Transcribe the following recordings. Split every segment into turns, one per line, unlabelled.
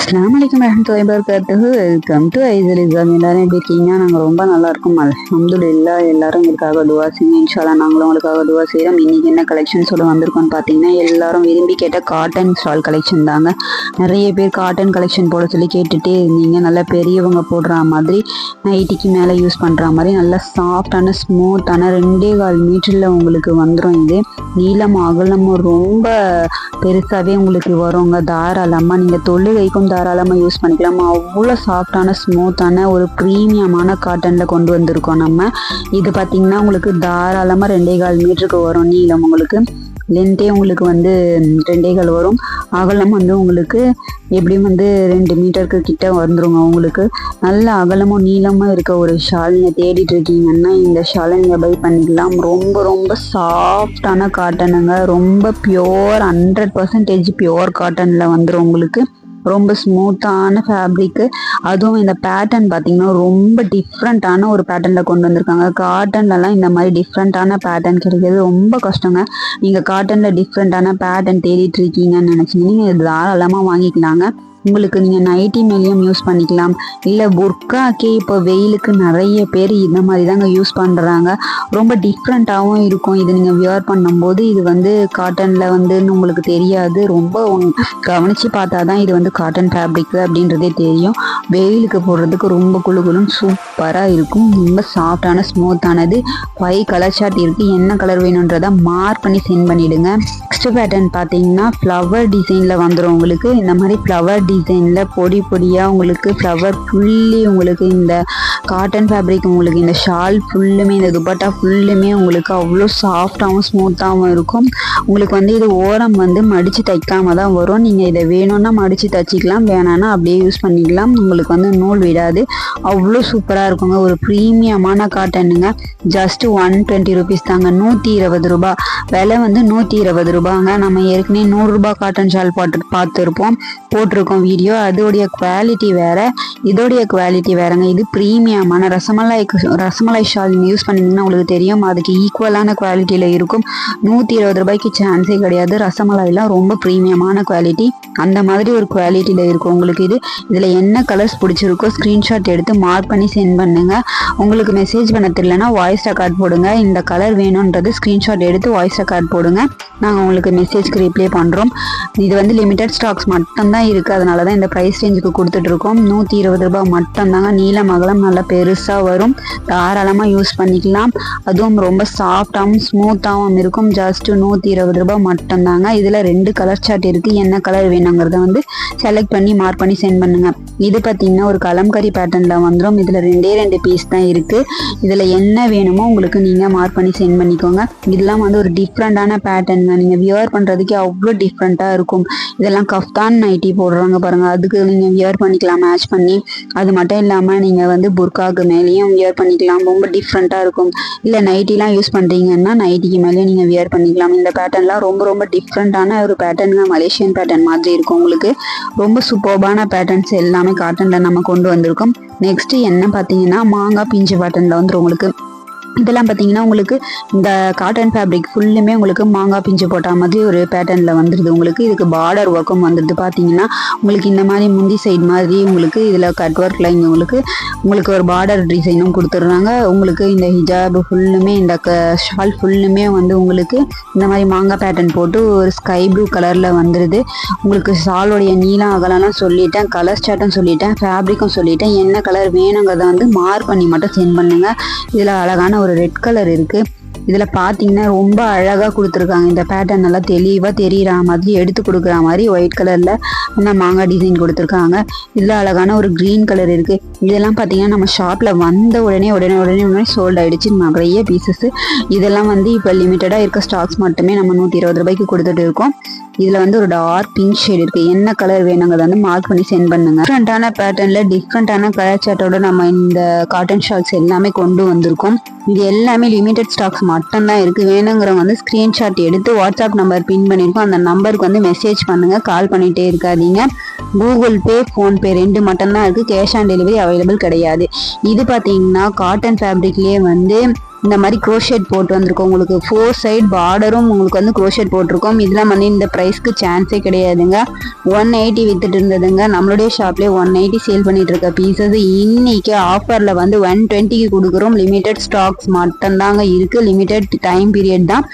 அஸ்ஸலாமு வரஹ்மத்துல்லாஹி வபரகாத்துஹு. வெல்கம் டு ஐசலிசம். எல்லாரும் எப்படி இருக்கீங்க? நாங்கள் ரொம்ப நல்லா இருக்கோம். அல்ஹம்துலில்லாஹ். எல்லாரும் எங்களுக்காக துவா செய்யுங்க. இன்ஷால்லா நாங்களும் உங்களுக்காக துவா செய்கிறோம். இன்னைக்கு என்ன கலெக்ஷன் சொல்ல வந்திருக்கோம்னு பார்த்தீங்கன்னா, எல்லாரும் விரும்பி கேட்ட காட்டன் ஸ்டால் கலெக்ஷன் தாங்க. நிறைய பேர் காட்டன் கலெக்ஷன் போட சொல்லி கேட்டுகிட்டே இருந்தீங்க. நல்லா பெரியவங்க போடுற மாதிரி, நைட்டிக்கு மேலே யூஸ் பண்ணுற மாதிரி நல்லா சாஃப்டான ஸ்மூத்தான 2.25 மீட்டரில் உங்களுக்கு வந்துடும். இது நீளம் அகலமும் ரொம்ப பெருசாகவே உங்களுக்கு வருங்க. தாராளமாக நீங்கள் தொழுகைக்கும் தாராளமாக யூஸ் பண்ணிக்கலாம். அவ்வளோ சாஃப்டான ஸ்மூத்தான ஒரு ப்ரீமியமான காட்டனில் கொண்டு வந்திருக்கோம் நம்ம. இது பார்த்திங்கன்னா உங்களுக்கு தாராளமாக 2.25 மீட்டருக்கு வரும். நீளம் உங்களுக்கு லென்த்தே உங்களுக்கு 2.25 வரும். அகலம் உங்களுக்கு எப்படியும் 2 மீட்டருக்கு கிட்ட வந்துருங்க. உங்களுக்கு நல்ல அகலமும் நீளமும் இருக்க ஒரு ஷால் நீங்கள் தேடிட்டு இருக்கீங்கன்னா இந்த ஷாலை நீங்கள் பை பண்ணிக்கலாம். ரொம்ப ரொம்ப சாஃப்டான காட்டனுங்க. ரொம்ப பியோர் 100% பியோர் காட்டனில் வந்துடும் உங்களுக்கு. ரொம்ப ஸ்மூத்தான ஃபேப்ரிக்கு. அதுவும் இந்த பேட்டர்ன் பார்த்தீங்கன்னா ரொம்ப டிஃப்ரெண்ட்டான ஒரு பேட்டர்னில் கொண்டு வந்திருக்காங்க. காட்டன்லலாம் இந்த மாதிரி டிஃப்ரெண்ட்டான பேட்டர்ன் கிடைக்கிறது ரொம்ப கஷ்டங்க. நீங்கள் காட்டனில் டிஃப்ரெண்ட்டான பேட்டர்ன் தேடிட்டு இருக்கீங்கன்னு நினச்சிங்கன்னா நீங்கள் தாராளமாக வாங்கிக்கலாங்க. உங்களுக்கு நீங்கள் நைட்டி மேலேயும் யூஸ் பண்ணிக்கலாம். இல்லை புர்காக்கே இப்போ வெயிலுக்கு நிறைய பேர் இந்த மாதிரி தாங்க யூஸ் பண்ணுறாங்க. ரொம்ப டிஃப்ரெண்ட்டாகவும் இருக்கும். இது நீங்கள் வியர் பண்ணும்போது இது காட்டனில் உங்களுக்கு தெரியாது. ரொம்ப கவனித்து பார்த்தா தான் இது காட்டன் ஃபேப்ரிக்கு அப்படின்றதே தெரியும். வெயிலுக்கு போடுறதுக்கு ரொம்ப குழுகுலும் சூப்பராக இருக்கும். ரொம்ப சாஃப்டான ஸ்மூத்தானது. 5 கலர் ஷார்ட் இருக்குது. என்ன கலர் வேணுன்றதை மார்க் பண்ணி சென்ட் பண்ணிவிடுங்க. நெக்ஸ்ட் பேட்டர்ன் பார்த்தீங்கன்னா ஃப்ளவர் டிசைனில் வந்துடும் உங்களுக்கு. இந்த மாதிரி ஃப்ளவர் டிசைனில் பொடி பொடியாக உங்களுக்கு ஃப்ளவர் ஃபுல்லி உங்களுக்கு இந்த காட்டன் ஃபேப்ரிக் உங்களுக்கு இந்த ஷால் ஃபுல்லுமே இந்த துப்பட்டா ஃபுல்லுமே உங்களுக்கு அவ்வளோ சாஃப்டாகவும் ஸ்மூத்தாகவும் இருக்கும். உங்களுக்கு இது ஓரம் மடித்து தைக்காம தான் வரும். நீங்கள் இதை வேணும்னா மடித்து தைச்சிக்கலாம், வேணான்னா அப்படியே யூஸ் பண்ணிக்கலாம். உங்களுக்கு நூல் விடாது. அவ்வளோ சூப்பராக இருக்குங்க. ஒரு ப்ரீமியமான காட்டனுங்க. ஜஸ்ட் 120 ருபீஸ் தாங்க. 120 ரூபா விலை. 120 ரூபாங்க. நம்ம ஏற்கனவே 100 ரூபா காட்டன் ஷால் போட்டிருக்கோம் வீடியோ. அதோடைய குவாலிட்டி வேற, இதோடைய குவாலிட்டி வேறங்க. இது ப்ரீமியமான ரசமலாய் ஷால் நீங்கள் யூஸ் பண்ணிங்கன்னா உங்களுக்கு தெரியும். அதுக்கு ஈக்குவலான குவாலிட்டியில் இருக்கும். 120 ரூபாய்க்கு சான்ஸே கிடையாது. ரசமலாய்லாம் ரொம்ப ப்ரீமியமான குவாலிட்டி. அந்த மாதிரி ஒரு குவாலிட்டியில் இருக்கும் உங்களுக்கு. இதில் என்ன கலர்ஸ் பிடிச்சிருக்கோ ஸ்க்ரீன்ஷாட் எடுத்து மார்க் பண்ணி சென்ட் பண்ணுங்க. உங்களுக்கு மெசேஜ் பண்ண தெரியலனா வாய்ஸ் ரெக்கார்ட் போடுங்க. இந்த கலர் வேணுன்றது ஸ்க்ரீன்ஷாட் எடுத்து வாய்ஸ் ரெக்கார்ட் போடுங்க. நாங்கள் உங்களுக்கு மெசேஜ்க்கு ரிப்ளை பண்ணுறோம். இது லிமிட்டட் ஸ்டாக்ஸ் மட்டும்தான் இருக்குது. அதனால தான் இந்த ப்ரைஸ் ரேஞ்சுக்கு கொடுத்துட்ருக்கோம். 120 ரூபாய் மட்டும்தாங்க. நீளம் அகலம் நல்லா பெருசாக வரும். தாராளமாக யூஸ் பண்ணிக்கலாம். அதுவும் ரொம்ப சாஃப்டாகவும் ஸ்மூத்தாகவும் இருக்கும். ஜஸ்ட் 120 ரூபாய் மட்டும்தாங்க. இதில் 2 கலர் சார்ட் இருக்குது. என்ன கலர் வேணுங்கிறத செலக்ட் பண்ணி மார்க் பண்ணி சென்ட் பண்ணுங்க. இது பார்த்தீங்கன்னா ஒரு கலம்கரி பேட்டர்னில் வந்துடும். இதில் 2 பீஸ் தான் இருக்குது. இதில் என்ன வேணுமோ உங்களுக்கு நீங்கள் மார்க் பண்ணி சென்ட் பண்ணிக்கோங்க. இதெல்லாம் ஒரு டிஃப்ரெண்ட்டான பேட்டர்னுங்க. நீங்கள் வியர் பண்ணுறதுக்கே அவ்வளோ டிஃப்ரெண்ட்டாக இருக்கும். இதெல்லாம் கஃப்தான் நைட்டி போடுறாங்க பாருங்கள். அதுக்கு நீங்கள் வியர் பண்ணிக்கலாம் மேட்ச் பண்ணி. அது மட்டும் இல்லாமல் நீங்கள் புர்காக்கு மேலேயும் வியர் பண்ணிக்கலாம். ரொம்ப டிஃப்ரெண்ட்டாக இருக்கும். இல்லை நைட்டிலாம் யூஸ் பண்ணுறீங்கன்னா நைட்டிக்கு மேலேயும் நீங்கள் வியர் பண்ணிக்கலாம். இந்த பேட்டர்ன்லாம் ரொம்ப ரொம்ப டிஃப்ரெண்ட்டான ஒரு பேட்டர்னுங்க. மலேசியன் பேட்டர்ன் மாதிரி இருக்கும் உங்களுக்கு. ரொம்ப சூப்பர்பான பேட்டர்ன்ஸ் எல்லாமே காட்டனில் நம்ம கொண்டு வந்திருக்கோம். நெக்ஸ்ட்டு என்ன பார்த்தீங்கன்னா மாங்காய் பிஞ்சு பேட்டர்னில் உங்களுக்கு. இதெல்லாம் பார்த்தீங்கன்னா உங்களுக்கு இந்த காட்டன் ஃபேப்ரிக் ஃபுல்லுமே உங்களுக்கு மாங்காய் பிஞ்சு போட்ட மாதிரி ஒரு பேட்டர்னில் வந்துடுது உங்களுக்கு. இதுக்கு பார்டர் ஒர்க்கும் வந்துடுது. பார்த்தீங்கன்னா உங்களுக்கு இந்த மாதிரி முந்தி சைடு மாதிரி உங்களுக்கு இதில் கட் ஒர்க்கில் இங்கே உங்களுக்கு ஒரு பார்டர் டிசைனும் கொடுத்துட்றாங்க. உங்களுக்கு இந்த ஹிஜாப் ஃபுல்லுமே இந்த ஷால் ஃபுல்லுமே உங்களுக்கு இந்த மாதிரி மாங்காய் பேட்டர்ன் போட்டு ஒரு ஸ்கை ப்ளூ கலரில் வந்துடுது. உங்களுக்கு ஷாலோடைய நீளம் அகலம்லாம் சொல்லிட்டேன். கலர் சார்ட்டும் சொல்லிட்டேன். ஃபேப்ரிக்கும் சொல்லிட்டேன். என்ன கலர் வேணுங்கிறத மார்க் பண்ணி மட்டும் சென்ட் பண்ணுங்கள். இதில் அழகான ஒரு ரெட் கலர் இருக்குது. இதில் பார்த்தீங்கன்னா ரொம்ப அழகாக கொடுத்துருக்காங்க. இந்த பேட்டர்ன் நல்லா தெளிவாக தெரிகிற மாதிரி எடுத்து கொடுக்குற மாதிரி ஒயிட் கலரில் இந்த மாங்காய் டிசைன் கொடுத்துருக்காங்க. இதில் அழகான ஒரு க்ரீன் கலர் இருக்குது. இதெல்லாம் பார்த்தீங்கன்னா நம்ம ஷாப்பில் வந்த உடனே சோல்ட் ஆகிடுச்சு நிறைய பீசஸ். இதெல்லாம் இப்போ லிமிட்டடாக இருக்க ஸ்டாக்ஸ் மட்டுமே நம்ம 120 ரூபாய்க்கு கொடுத்துட்டு இருக்கோம். இதில் ஒரு டார்க் பிங்க் ஷேட் இருக்குது. என்ன கலர் வேணுங்கிறத மார்க் பண்ணி சென்ட் பண்ணுங்க. டிஃப்ரெண்ட்டான பேட்டர்னில் டிஃப்ரெண்ட்டான கலர் சார்ட்டோட நம்ம இந்த காட்டன் ஷால்ஸ் எல்லாமே கொண்டு வந்திருக்கோம். இது எல்லாமே லிமிட்டட் ஸ்டாக்ஸ் மட்டும்தான் இருக்குது. வேணுங்கிறவங்க ஸ்க்ரீன்ஷாட் எடுத்து வாட்ஸ்அப் நம்பர் பின் பண்ணியிருக்கோம். அந்த நம்பருக்கு மெசேஜ் பண்ணுங்கள். கால் பண்ணிகிட்டே இருக்காதீங்க. கூகுள் பே, ஃபோன்பே 2 மட்டும்தான் இருக்குது. கேஷ் ஆன் டெலிவரி அவைலபிள் கிடையாது. இது பார்த்தீங்கன்னா காட்டன் ஃபேப்ரிக்லேயே இந்த மாதிரி க்ரோஷெட் போட்டு வந்திருக்கோம். உங்களுக்கு 4 சைடு பார்டரும் உங்களுக்கு வந்து க்ரோஷெட் போட்டிருக்கோம். இதெல்லாம் வந்து இந்த ப்ரைஸ்க்கு சான்ஸே கிடையாதுங்க. 180 வித்துட்டு இருந்ததுங்க. நம்மளுடைய ஷாப்லேயே 180 சேல் பண்ணிட்டு இருக்க பீசஸ் இன்னைக்கு ஆஃபரில் வந்து 120க்கு கொடுக்குறோம். லிமிடெட் ஸ்டாக்ஸ் மட்டும்தாங்க இருக்கு. லிமிடெட் டைம் பீரியட் தான்.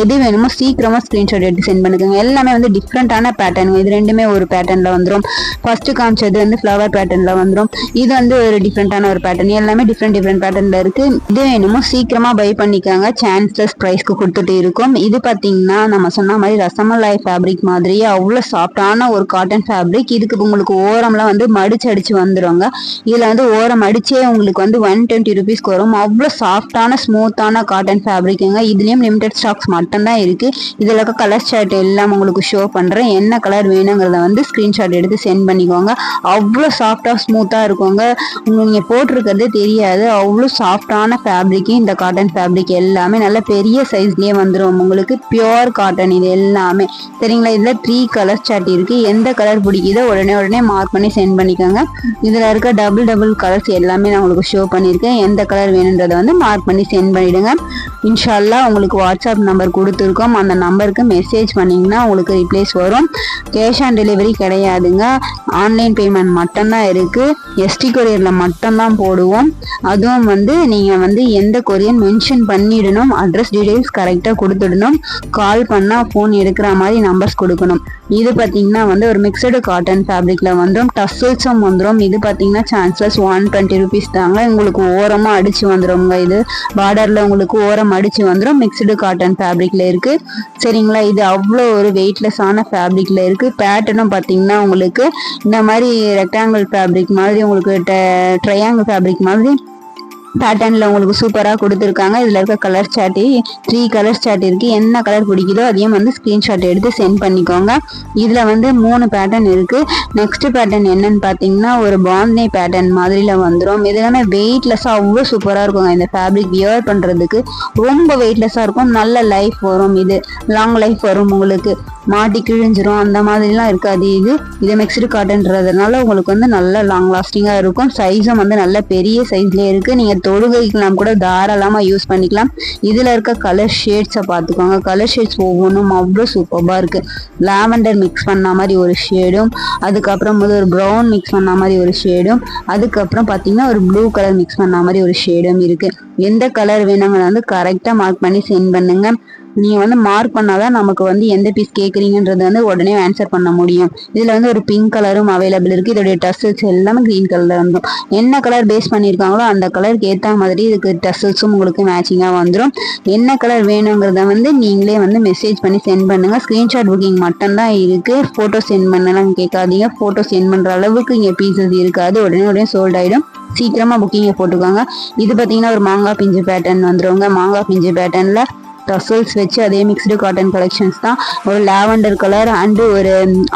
எது வேணுமோ சீக்கிரமா ஸ்கிரீன்ஷாட் எடுத்து சென்ட் பண்ணுங்க. எல்லாமே வந்து டிஃப்ரெண்டான பேட்டர்ன். இது ரெண்டுமே ஒரு பேட்டர்ன்ல வந்துடும். ஃபர்ஸ்ட் காமிச்சது வந்து ஃப்ளவர் பேட்டர்ன்ல வந்துடும். இது வந்து ஒரு டிஃப்ரெண்டான ஒரு பேட்டர்ன். எல்லாமே டிஃப்ரெண்ட் பேட்டர்ன்ல இருக்கு. இது வேணுமோ சீக்கிரமா பை பண்ணிக்காங்க. சான்ஸ்லெஸ் பிரைஸ்க்கு கொடுத்துட்டு இருக்கும். இது பாத்தீங்கன்னா நம்ம சொன்ன மாதிரி ரசமலாய் ஃபேப்ரிக் மாதிரியே அவ்வளவு சாஃப்டான ஒரு காட்டன் ஃபேப்ரிக். இதுக்கு உங்களுக்கு ஓரம்லாம் வந்து மடிச்சு அடிச்சு வந்துருங்க. இதுல வந்து ஓரம் அடிச்சே உங்களுக்கு வந்து 120 ருபீஸ்க்கு வரும். அவ்வளவு சாஃப்டான ஸ்மூத்தான காட்டன் ஃபேப்ரிக்குங்க. இதுலயும் லிமிடெட் ஸ்டாக்ஸ் மட்டும்தான் இருக்கு. இதுல இருக்க கலர் சார்ட் எல்லாம் உங்களுக்கு ஷோ பண்றேன். என்ன கலர் வேணுங்கிறத வந்து ஸ்கிரீன்ஷாட் எடுத்து சென்ட் பண்ணிக்கோங்க. அவ்வளவு சாஃப்டா ஸ்மூத்தா இருக்குங்க. நீங்க போட்டிருக்கிறதே தெரியாது. அவ்வளோ சாஃப்டான ஃபேப்ரிக். இந்த காட்டன் ஃபேப்ரிக் எல்லாமே நல்ல பெரிய சைஸ்லயே வந்துடும். உங்களுக்கு பியோர் காட்டன் இது எல்லாமே சரிங்களா. இதுல 3 கலர் சார்ட் இருக்கு. எந்த கலர் பிடிக்குதோ உடனே மார்க் பண்ணி சென்ட் பண்ணிக்கோங்க. இதுல இருக்க டபுள் கலர்ஸ் எல்லாமே நான் உங்களுக்கு ஷோ பண்ணியிருக்கேன். எந்த கலர் வேணுன்றதை வந்து மார்க் பண்ணி சென்ட் பண்ணிடுங்க. இன்ஷால்லா உங்களுக்கு வாட்ஸ்அப் நம்பர் கொடுத்துருக்கோம். அந்த நம்பருக்கு மெசேஜ் பண்ணீங்கன்னா உங்களுக்கு ரிப்ளைஸ் வரும். கேஷ் ஆன் டெலிவரி கிடையாதுங்க. ஆன்லைன் பேமெண்ட் மட்டும்தான் இருக்கு. எஸ்டி கொரியர்ல மட்டும்தான் போடுவோம். அதுவும் வந்து நீங்க வந்து எந்த கொரியன் மென்ஷன் பண்ணிடணும். அட்ரஸ் டீடைல்ஸ் கரெக்டா கொடுத்துடணும். கால் பண்ணா போன் எடுக்கிற மாதிரி நம்பர்ஸ் கொடுக்கணும். இது பாத்தீங்கன்னா வந்து ஒரு மிக்சடு காட்டன் ஃபேப்ரிக்ல வந்துடும். டசல்ஸும் வந்துடும். இது பாத்தீங்கன்னா சான்ஸ்லெஸ் 120 ருபீஸ் தாங்க. உங்களுக்கு ஓரமா அடிச்சு வந்துடும்ங்க. இது பார்டர்ல உங்களுக்கு ஓரம் அடிச்சு வந்துடும். மிக்சடு காட்டன் ஃபேப்ரிக்ல இருக்கு சரிங்களா. இது அவ்வளோ ஒரு வெயிட்லெஸ்ஸான ஃபேப்ரிக்ல இருக்கு. பேட்டர்னும் பாத்தீங்கன்னா உங்களுக்கு இந்த மாதிரி ரெக்டாங்கிள் ஃபேப்ரிக் மாதிரி உங்களுக்கு ட்ரையாங்கிள் ஃபேப்ரிக் மாதிரி பேட்டர்ன்ல உங்களுக்கு சூப்பரா கொடுத்துருக்காங்க. இதுல இருக்க கலர் சார்ட் 3 கலர் சார்ட் இருக்கு. என்ன கலர் பிடிக்குதோ அதையும் வந்து ஸ்கிரீன்ஷாட் எடுத்து சென்ட் பண்ணிக்கோங்க. இதுல வந்து 3 பேட்டர்ன் இருக்கு. நெக்ஸ்ட் பேட்டர்ன் என்னன்னு பாத்தீங்கன்னா ஒரு பாந்தே பேட்டர்ன் மாதிரில வந்துடும். இதுலாமே வெயிட்லெஸ்ஸா அவ்வளோ சூப்பரா இருக்குங்க. இந்த ஃபேப்ரிக் வியர் பண்றதுக்கு ரொம்ப வெயிட்லெஸ்ஸா இருக்கும். நல்ல லைஃப் வரும். இது லாங் லைஃப் வரும். உங்களுக்கு மாட்டி கிழிஞ்சிரும் அந்த மாதிரிலாம் இருக்காது. இது மிக்ஸ்டு காட்டன்றதுனால உங்களுக்கு வந்து நல்ல லாங் லாஸ்டிங்கா இருக்கும். சைஸும் வந்து நல்ல பெரிய சைஸ்லயே இருக்கு. நீங்க தொழுகைக்கெல்லாம் கூட தாராளமா யூஸ் பண்ணிக்கலாம். இதுல இருக்க கலர் ஷேட்ஸை பார்த்துக்கோங்க. கலர் ஷேட்ஸ் ஒவ்வொன்றும் அவ்வளோ சூப்பரா இருக்கு. லாவெண்டர் மிக்ஸ் பண்ண மாதிரி ஒரு ஷேடும், அதுக்கப்புறம் வந்து ஒரு ப்ரௌன் மிக்ஸ் பண்ண மாதிரி ஒரு ஷேடும், அதுக்கப்புறம் பார்த்தீங்கன்னா ஒரு ப்ளூ கலர் மிக்ஸ் பண்ண மாதிரி ஒரு ஷேடும் இருக்கு. எந்த கலர் வேணுங்கிறத வந்து கரெக்டா மார்க் பண்ணி சென்ட் பண்ணுங்க. நீங்க வந்து மார்க் பண்ணாதான் நமக்கு வந்து எந்த பீஸ் கேட்குறீங்கன்றது வந்து உடனே ஆன்சர் பண்ண முடியும். இதுல வந்து ஒரு பிங்க் கலரும் அவைலபிள் இருக்கு. இதோடைய டசல்ஸ் எல்லாமே கிரீன் கலர்ல வந்துடும். என்ன கலர் பேஸ் பண்ணியிருக்காங்களோ அந்த கலருக்கு ஏற்ற மாதிரி இதுக்கு டசல்ஸும் உங்களுக்கு மேட்சிங்கா வந்துடும். என்ன கலர் வேணுங்கிறத வந்து நீங்களே வந்து மெசேஜ் பண்ணி சென்ட் பண்ணுங்க. ஸ்கிரீன்ஷாட் புக்கிங் மட்டும்தான் இருக்கு. போட்டோ சென்ட் பண்ணலாம் கேட்காதீங்க. போட்டோ சென்ட் பண்ற அளவுக்கு இங்க பீசஸ் இருக்காது. உடனே சோல்ட் ஆயிடும். சீக்கிரமா புக்கிங்கை போட்டுக்கோங்க. இது பாத்தீங்கன்னா ஒரு மாங்காய் பிஞ்சு பேட்டர்ன் வந்துருவாங்க. மாங்காய் பிஞ்சு பேட்டர்ன்ல டசல்ஸ் வச்சு அதே மிக்ஸ்டு காட்டன் கலெக்ஷன்ஸ் தான். ஒரு லாவெண்டர் கலர் அண்டு ஒரு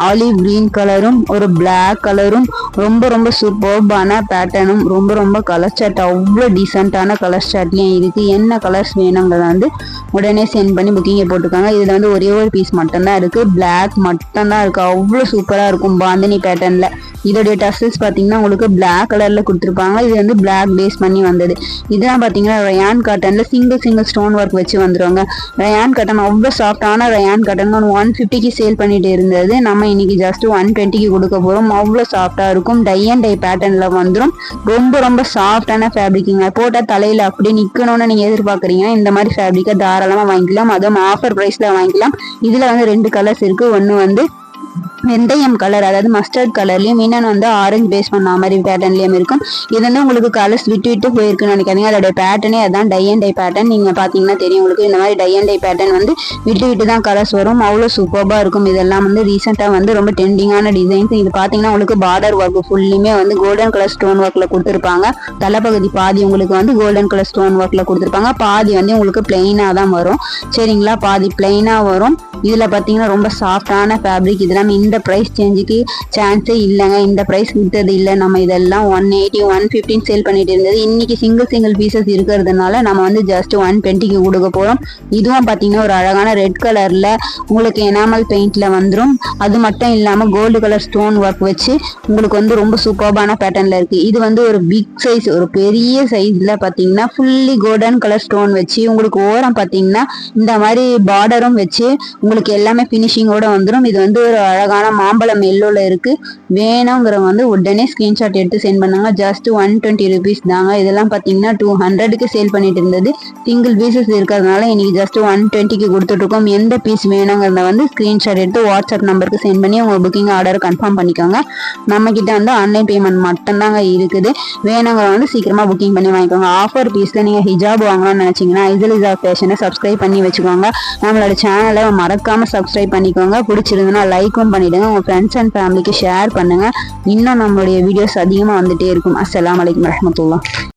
ஆலிவ் கிரீன் கலரும் ஒரு பிளாக் கலரும் ரொம்ப சூப்பர்பான பேட்டர்னும் ரொம்ப கலர் சார்ட் அவ்வளோ டீசெண்டான கலர் சார்ட்லேயும் இருக்கு. என்ன கலர்ஸ் வேணுங்கிறத வந்து உடனே சென்ட் பண்ணி புக்கிங்கை போட்டுக்காங்க. இதில் வந்து ஒரே ஒரு பீஸ் மட்டும்தான் இருக்கு. பிளாக் மட்டும்தான் இருக்கு. அவ்வளோ சூப்பராக இருக்கும் பாந்தினி பேட்டர்ன்ல. இதோடைய டசல்ஸ் பார்த்தீங்கன்னா உங்களுக்கு பிளாக் கலர்ல கொடுத்துருப்பாங்க. இது வந்து பிளாக் பேஸ் பண்ணி வந்தது. இதெல்லாம் பார்த்தீங்கன்னா ரயான் காட்டன்ல சிங்கிள் ஸ்டோன் ஒர்க் வச்சு வந்துருவாங்க. ரயான் காட்டன் அவ்வளோ சாஃப்டான ரயான் காட்டன் 150க்கு சேல் பண்ணிட்டு இருந்தது. நம்ம இன்னைக்கு ஜஸ்ட் 120க்கு கொடுக்க போறோம். அவ்வளோ சாஃப்டா இருக்கும். டை அண்ட் டை பேட்டர்ன்ல வந்துடும். ரொம்ப சாஃப்டான ஃபேப்ரிக்குங்க. போட்டா தலையில அப்படியே நிக்கணும்னு நீங்க எதிர்பார்க்குறீங்கன்னா இந்த மாதிரி ஃபேப்ரிக்கை தாராளமா வாங்கிக்கலாம். அதுவும் ஆஃபர் பிரைஸ்ல வாங்கிக்கலாம். இதுல வந்து 2 கலர்ஸ் இருக்கு. ஒன்னு வந்து வெந்தயம் கலர், அதாவது மஸ்டர்ட் கலர்லயும், இன்னொன்று வந்து ஆரஞ்சு பேஸ் பண்ண மாதிரி பேட்டர்ன்லயும் இருக்கும். இது வந்து உங்களுக்கு கலர்ஸ் விட்டு போயிருக்குன்னு நினைக்காதீங்க. அதோட பேட்டர்னே அதான் டை அண்ட் டை பேட்டர்ன். நீங்க பாத்தீங்கன்னா தெரியும் உங்களுக்கு. இந்த மாதிரி டை அண்ட் டை பேட்டர்ன் வந்து விட்டு தான் கலர்ஸ் வரும். அவ்வளோ சூப்பர்பா இருக்கும். இதெல்லாம் வந்து ரீசெண்டா வந்து ரொம்ப ட்ரெண்டிங்கான டிசைன்ஸ். இது பாத்தீங்கன்னா உங்களுக்கு பார்டர் ஒர்க் ஃபுல்லுமே வந்து கோல்டன் கலர் ஸ்டோன் ஒர்க்ல கொடுத்துருப்பாங்க. தலைப்பகுதி பாதி உங்களுக்கு வந்து கோல்டன் கலர் ஸ்டோன் ஒர்க்ல கொடுத்துருப்பாங்க. பாதி வந்து உங்களுக்கு பிளெயினா தான் வரும். சரிங்களா, பாதி பிளெயினா வரும். இதுல பாத்தீங்கன்னா ரொம்ப சாஃப்டான ஃபேப்ரிக். இதெல்லாம் இந்த எந்த ப்ரைஸ் சேஞ்சுக்கு சான்ஸே இல்லைங்க. இந்த ப்ரைஸ் விட்டது இல்லை. நம்ம இதெல்லாம் 180 115 சேல் பண்ணிட்டு இருந்தது. இன்னைக்கு சிங்கிள் பீசஸ் இருக்கிறதுனால நம்ம வந்து ஜஸ்ட் 120க்கு கொடுக்க போகிறோம். இதுவும் பார்த்தீங்கன்னா ஒரு அழகான ரெட் கலரில் உங்களுக்கு எனாமல் பெயிண்டில் வந்துடும். அது மட்டும் இல்லாமல் கோல்டு கலர் ஸ்டோன் ஒர்க் வச்சு உங்களுக்கு வந்து ரொம்ப சூப்பர்பான பேட்டர்னில் இருக்குது. இது வந்து ஒரு பிக் சைஸ், ஒரு பெரிய சைஸில் பார்த்தீங்கன்னா ஃபுல்லி கோல்டன் கலர் ஸ்டோன் வச்சு உங்களுக்கு ஓரம் பார்த்தீங்கன்னா இந்த மாதிரி பார்டரும் வச்சு உங்களுக்கு எல்லாமே ஃபினிஷிங்கோட வந்துடும். இது வந்து ஒரு அழகான மாம்பழம் எல்லோல இருக்கு. வேணுங்கிறவங்க வந்து உடனே ஸ்கிரீன்ஷாட் எடுத்து சென்ட் பண்ணாங்க. ஜஸ்ட் 120 ருபீஸ் தாங்க. இதெல்லாம் பார்த்தீங்கன்னா 200க்கு சேல் பண்ணிட்டு இருந்தது. சிங்கிள் பீசஸ் இருக்கிறதுனால இன்னைக்கு ஜஸ்ட் 120க்கு கொடுத்துட்டு இருக்கோம். எந்த பீஸ் வேணுங்கிறத வந்து ஸ்கிரீன்ஷாட் எடுத்து வாட்ஸ்அப் நம்பருக்கு சென்ட் பண்ணி உங்க புக்கிங் ஆர்டர் கன்ஃபார்ம் பண்ணிக்கோங்க. நம்ம கிட்ட வந்து ஆன்லைன் பேமெண்ட் மட்டும்தாங்க இருக்குது. வேணுங்கிற வந்து சீக்கிரமா புக்கிங் பண்ணி வாங்கிக்கோங்க. ஆஃபர் பீஸ்ல நீங்க ஹிஜாப் வாங்கணும்னு நினைச்சீங்கன்னா ஐசலிசா ஃபேஷனை சப்ஸ்கிரைப் பண்ணி வச்சுக்கோங்க. நம்மளோட சேனலை மறக்காம சப்ஸ்கிரைப் பண்ணிக்கோங்க. பிடிச்சிருந்ததுன்னா லைக்கும் பண்ணிடுங்க. உங்க ஃப்ரெண்ட்ஸ் அண்ட் ஃபேமிலிக்கு ஷேர் பண்ணுங்க. இன்னும் நம்மளுடைய வீடியோஸ் அதிகமாக வந்துட்டே இருக்கும். அஸ்ஸலாமு அலைக்கும் வரஹ்மத்துல்லாஹ்.